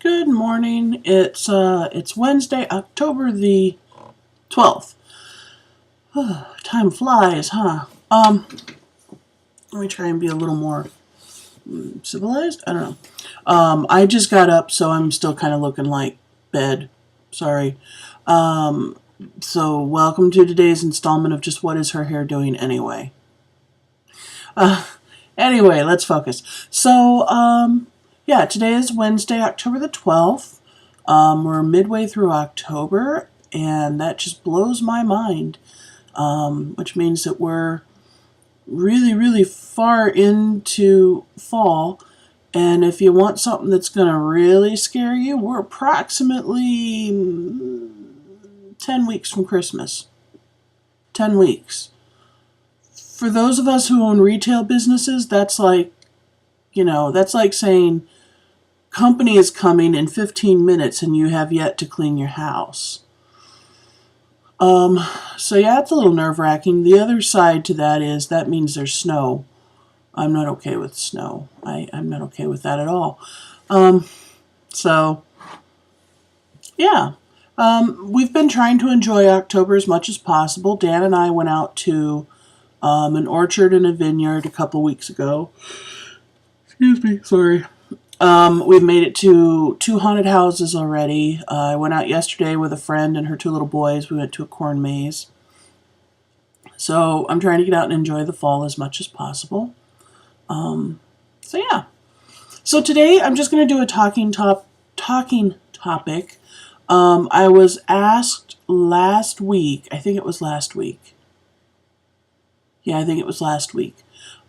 Good morning. It's Wednesday, October the 12th. Time flies, huh? Let me try and be a little more civilized. I don't know. I just got up, so I'm still kind of looking like bed. Sorry. So welcome to today's installment of Just What Is Her Hair Doing Anyway? Anyway, let's focus. So, yeah, today is Wednesday, October the 12th. We're midway through October, and that just blows my mind, which means that we're really, really far into fall. And if you want something that's going to really scare you, we're approximately 10 weeks from Christmas. 10 weeks. For those of us who own retail businesses, that's like, that's like saying company is coming in 15 minutes and you have yet to clean your house. So yeah, it's a little nerve-wracking. The other side to that is that means there's snow. I'm not okay with snow. I'm not okay with that at all. So yeah, we've been trying to enjoy October as much as possible. Dan and I went out to an orchard and a vineyard a couple weeks ago. Excuse me, sorry. We've made it to 2 haunted houses already. I went out yesterday with a friend and her 2 little boys. We went to a corn maze. So I'm trying to get out and enjoy the fall as much as possible. So yeah. So today I'm just going to do a talking topic. I was asked last week, I think it was last week. Yeah, I think it was last week.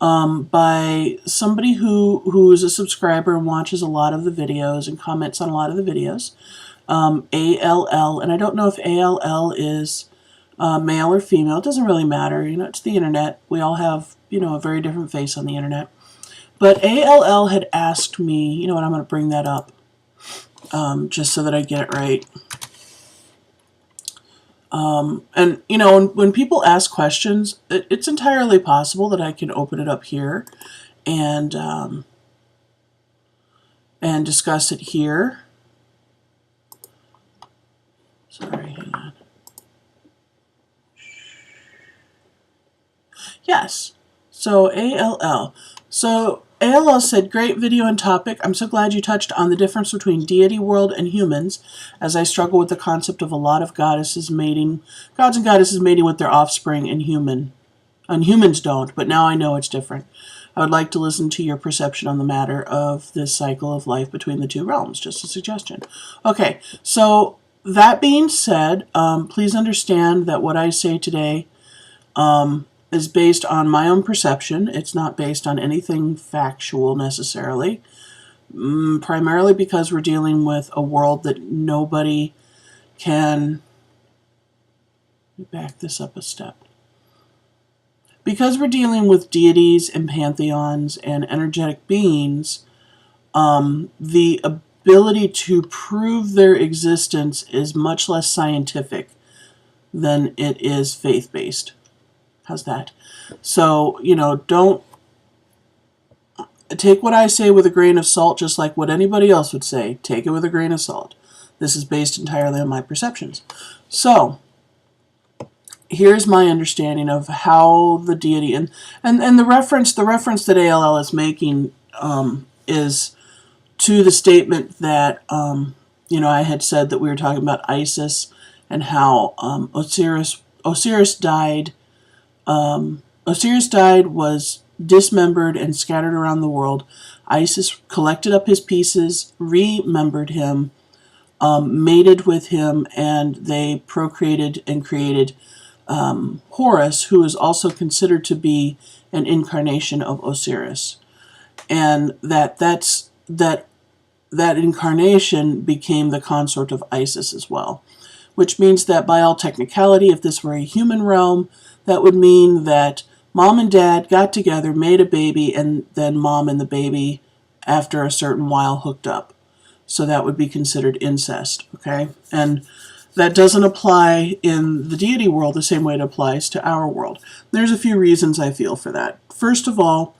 By somebody who's a subscriber and watches a lot of the videos and comments on a lot of the videos. ALL, and I don't know if ALL is male or female. It doesn't really matter. It's the internet. We all have, a very different face on the internet. But ALL had asked me, I'm going to bring that up just so that I get it right. And, when people ask questions, it's entirely possible that I can open it up here and discuss it here. Sorry, hang on. Yes. So ALL. So ALL said, great video and topic. I'm so glad you touched on the difference between deity world and humans, as I struggle with the concept of a lot of gods and goddesses mating with their offspring and humans don't, but now I know it's different. I would like to listen to your perception on the matter of this cycle of life between the 2 realms. Just a suggestion. Okay, so that being said, please understand that what I say today is based on my own perception. It's not based on anything factual necessarily, primarily because we're dealing with a world that nobody can... back this up a step. Because we're dealing with deities and pantheons and energetic beings, the ability to prove their existence is much less scientific than it is faith-based. How's that? So, don't take what I say with a grain of salt, just like what anybody else would say. Take it with a grain of salt. This is based entirely on my perceptions. So, here's my understanding of how the deity and the reference that ALL is making is to the statement that I had said that we were talking about Isis and how Osiris died. Osiris died, was dismembered and scattered around the world. Isis collected up his pieces, remembered him, mated with him, and they procreated and created Horus, who is also considered to be an incarnation of Osiris. And that incarnation became the consort of Isis as well. Which means that by all technicality, if this were a human realm, that would mean that mom and dad got together, made a baby, and then mom and the baby, after a certain while, hooked up. So that would be considered incest, okay? And that doesn't apply in the deity world the same way it applies to our world. There's a few reasons I feel for that. First of all,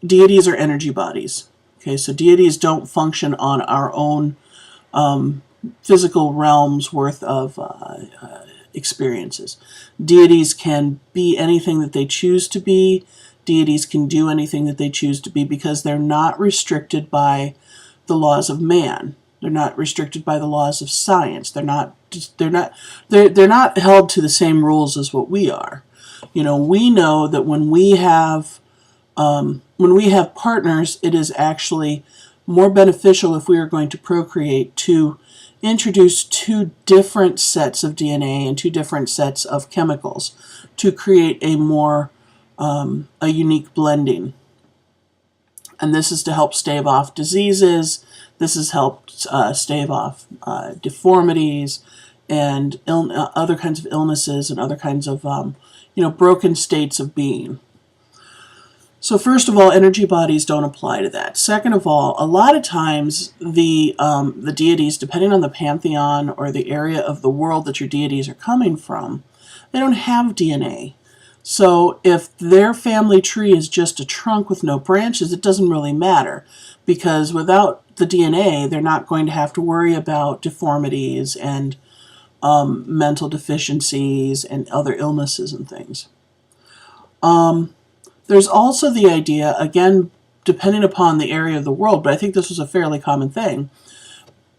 deities are energy bodies. Okay, so deities don't function on our own physical realms worth of experiences. Deities can be anything that they choose to be. Deities can do anything that they choose to be because they're not restricted by the laws of man. They're not restricted by the laws of science. They're not held to the same rules as what we are. You know, we know that when we have partners, it is actually more beneficial if we are going to procreate to introduce two different sets of DNA and two different sets of chemicals to create a more a unique blending. And this is to help stave off diseases. This has helped stave off deformities and other kinds of illnesses and other kinds of broken states of being. So first of all, energy bodies don't apply to that. Second of all, a lot of times the deities, depending on the pantheon or the area of the world that your deities are coming from, they don't have DNA. So if their family tree is just a trunk with no branches, it doesn't really matter, because without the DNA, they're not going to have to worry about deformities and mental deficiencies and other illnesses and things. There's also the idea, again, depending upon the area of the world, but I think this was a fairly common thing,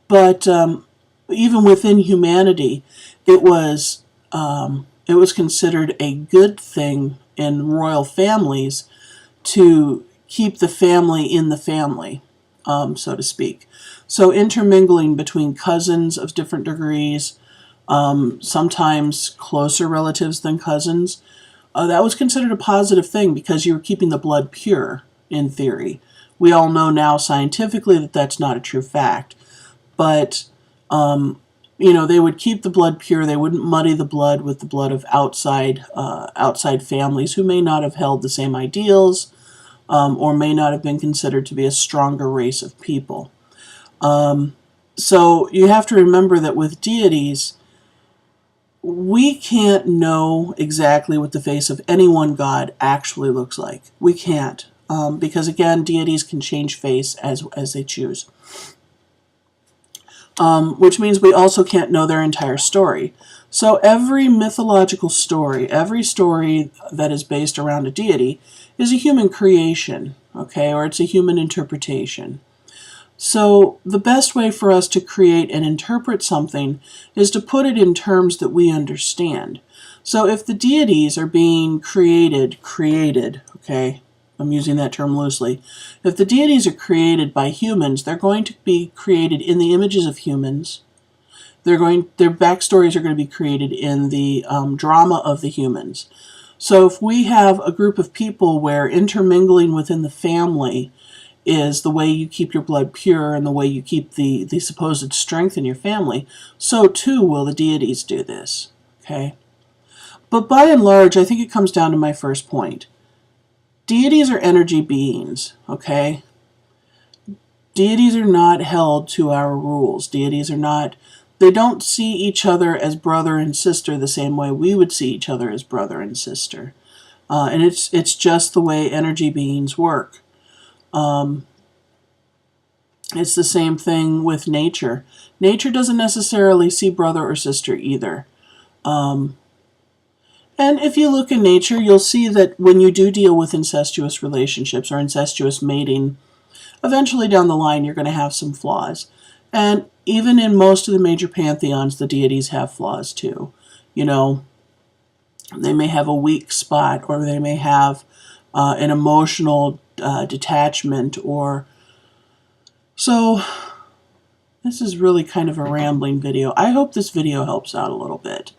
but even within humanity, it was considered a good thing in royal families to keep the family in the family, so to speak. So intermingling between cousins of different degrees, sometimes closer relatives than cousins, that was considered a positive thing because you were keeping the blood pure, in theory. We all know now scientifically that that's not a true fact, but they would keep the blood pure. They wouldn't muddy the blood with the blood of outside families who may not have held the same ideals or may not have been considered to be a stronger race of people. So you have to remember that with deities, we can't know exactly what the face of any one god actually looks like. We can't, because again, deities can change face as they choose. Which means we also can't know their entire story. So every mythological story, every story that is based around a deity is a human creation, okay, or it's a human interpretation. So the best way for us to create and interpret something is to put it in terms that we understand. So if the deities are being created, okay, I'm using that term loosely. If the deities are created by humans, they're going to be created in the images of humans. Their backstories are going to be created in the drama of the humans. So if we have a group of people where intermingling within the family is the way you keep your blood pure and the way you keep the supposed strength in your family, so too will the deities do this, okay? But by and large, I think it comes down to my first point. Deities are energy beings, okay? Deities are not held to our rules. Deities are not, they don't see each other as brother and sister the same way we would see each other as brother and sister. And it's just the way energy beings work. It's the same thing with nature. Nature doesn't necessarily see brother or sister either. And if you look in nature, you'll see that when you do deal with incestuous relationships or incestuous mating, eventually down the line you're going to have some flaws. And even in most of the major pantheons, the deities have flaws too. You know, they may have a weak spot, or they may have an emotional detachment, or so. This is really kind of a rambling video. I hope this video helps out a little bit.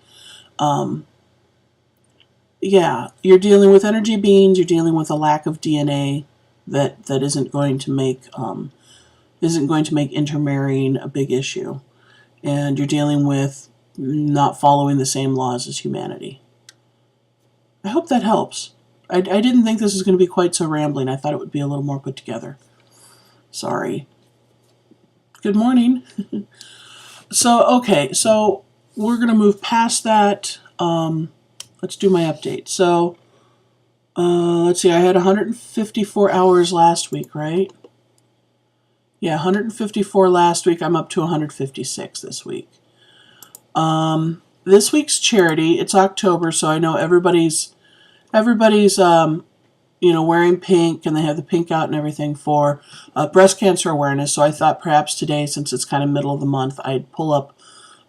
Yeah, you're dealing with energy beings. You're dealing with a lack of DNA that isn't going to make intermarrying a big issue, and you're dealing with not following the same laws as humanity. I hope that helps. I didn't think this was going to be quite so rambling. I thought it would be a little more put together. Sorry. Good morning. Okay, so we're going to move past that. Let's do my update. So, let's see, I had 154 hours last week, right? Yeah, 154 last week. I'm up to 156 this week. This week's charity, it's October, so I know everybody's wearing pink, and they have the pink out and everything for breast cancer awareness. So I thought perhaps today, since it's kind of middle of the month, I'd pull up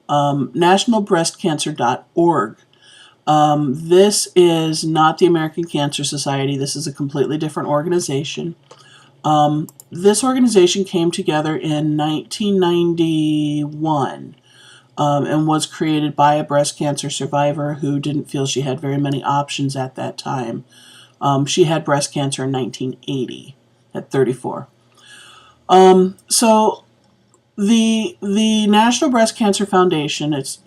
nationalbreastcancer.org. This is not the American Cancer Society. This is a completely different organization. This organization came together in 1991 and was created by a breast cancer survivor who didn't feel she had very many options at that time. She had breast cancer in 1980 at 34. So the National Breast Cancer Foundation, its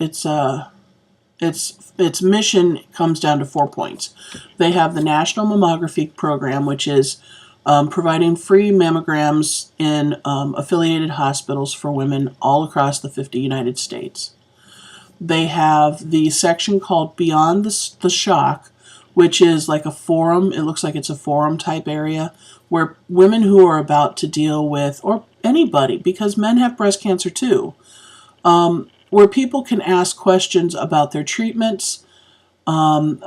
mission comes down to 4 points. They have the National Mammography Program, which is providing free mammograms in affiliated hospitals for women all across the 50 United States. They have the section called Beyond the Shock, which is like a forum. It looks like it's a forum type area where women who are about to deal with, or anybody, because men have breast cancer too, where people can ask questions about their treatments, they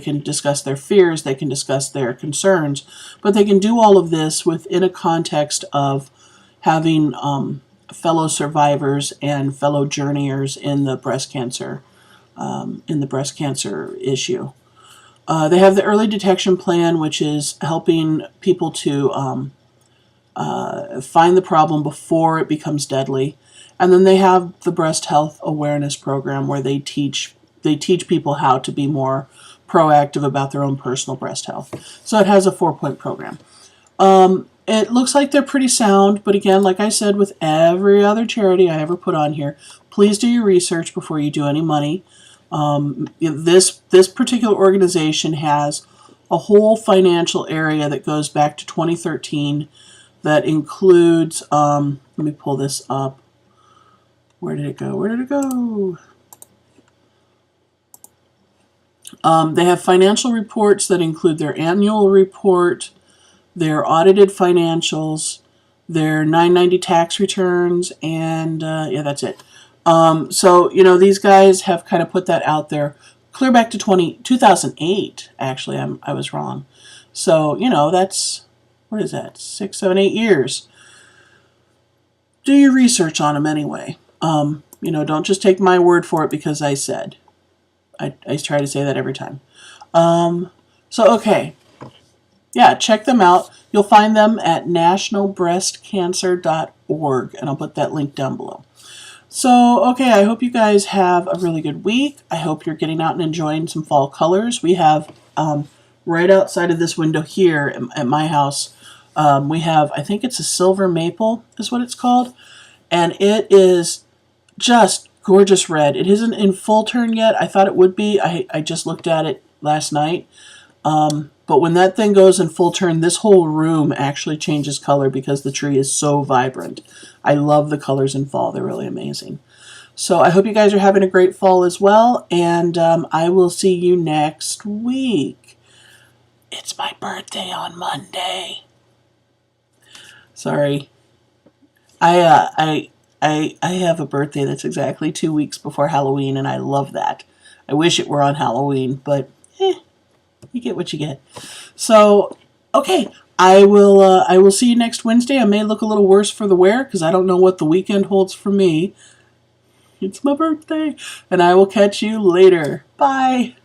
can discuss their fears, they can discuss their concerns, but they can do all of this within a context of having fellow survivors and fellow journeyers in the breast cancer issue. They have the early detection plan, which is helping people to find the problem before it becomes deadly. And then they have the breast health awareness program, where they teach people how to be more proactive about their own personal breast health. So it has a 4-point program. It looks like they're pretty sound, but again, like I said, with every other charity I ever put on here, please do your research before you do any money. This particular organization has a whole financial area that goes back to 2013 that includes, let me pull this up. Where did it go? They have financial reports that include their annual report, their audited financials, their 990 tax returns, and yeah, that's it. So, these guys have kind of put that out there clear back to 2008, actually. I was wrong. So, that's, what is that, 6, 7, 8 years. Do your research on them anyway. Don't just take my word for it because I said. I try to say that every time. Okay. Yeah, check them out. You'll find them at nationalbreastcancer.org, and I'll put that link down below. So, okay, I hope you guys have a really good week. I hope you're getting out and enjoying some fall colors. We have, right outside of this window here at my house, we have, I think it's a silver maple is what it's called, and it is just gorgeous red. It isn't in full turn yet. I thought it would be. I just looked at it last night. But when that thing goes in full turn, this whole room actually changes color because the tree is so vibrant. I love the colors in fall. They're really amazing. So I hope you guys are having a great fall as well, and I will see you next week. It's my birthday on Monday. Sorry. I have a birthday that's exactly 2 weeks before Halloween, and I love that. I wish it were on Halloween, but you get what you get. So, okay, I will see you next Wednesday. I may look a little worse for the wear because I don't know what the weekend holds for me. It's my birthday, and I will catch you later. Bye.